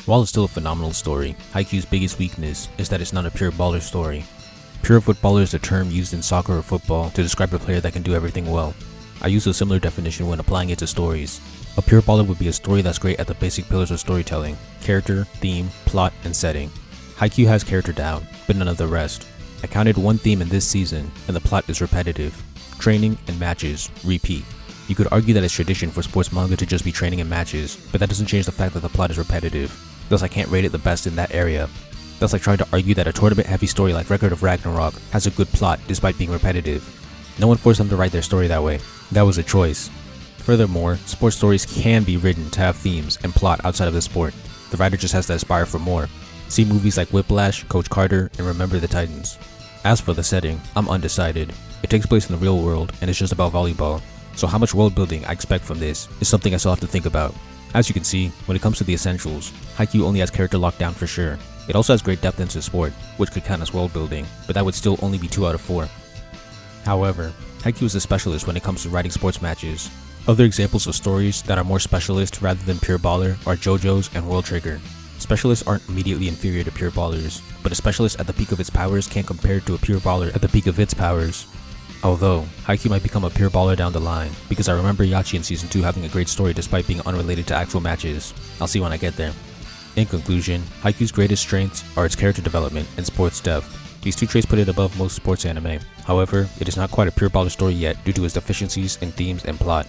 While it's still a phenomenal story, Haikyuu's biggest weakness is that it's not a pure baller story. Pure footballer is a term used in soccer or football to describe a player that can do everything well. I use a similar definition when applying it to stories. A pure baller would be a story that's great at the basic pillars of storytelling: character, theme, plot, and setting. Haikyuu has character down, but none of the rest. I counted one theme in this season, and the plot is repetitive. Training and matches repeat. You could argue that it's tradition for sports manga to just be training and matches, but that doesn't change the fact that the plot is repetitive. Thus I can't rate it the best in that area. That's like trying to argue that a tournament-heavy story like Record of Ragnarok has a good plot despite being repetitive. No one forced them to write their story that way. That was a choice. Furthermore, sports stories can be written to have themes and plot outside of the sport. The writer just has to aspire for more. See movies like Whiplash, Coach Carter, and Remember the Titans. As for the setting, I'm undecided. It takes place in the real world and it's just about volleyball. So how much world building I expect from this is something I still have to think about. As you can see, when it comes to the essentials, Haikyuu only has character locked down for sure. It also has great depth into sport, which could count as world building, but that would still only be 2 out of 4. However, Haikyuu is a specialist when it comes to writing sports matches. Other examples of stories that are more specialist rather than pure baller are JoJo's and World Trigger. Specialists aren't immediately inferior to pure ballers, but a specialist at the peak of its powers can't compare to a pure baller at the peak of its powers. Although, Haikyuu might become a pure baller down the line, because I remember Yachi in Season 2 having a great story despite being unrelated to actual matches. I'll see when I get there. In conclusion, Haikyuu's greatest strengths are its character development and sports depth. These two traits put it above most sports anime. However, it is not quite a pure baller story yet due to its deficiencies in themes and plot.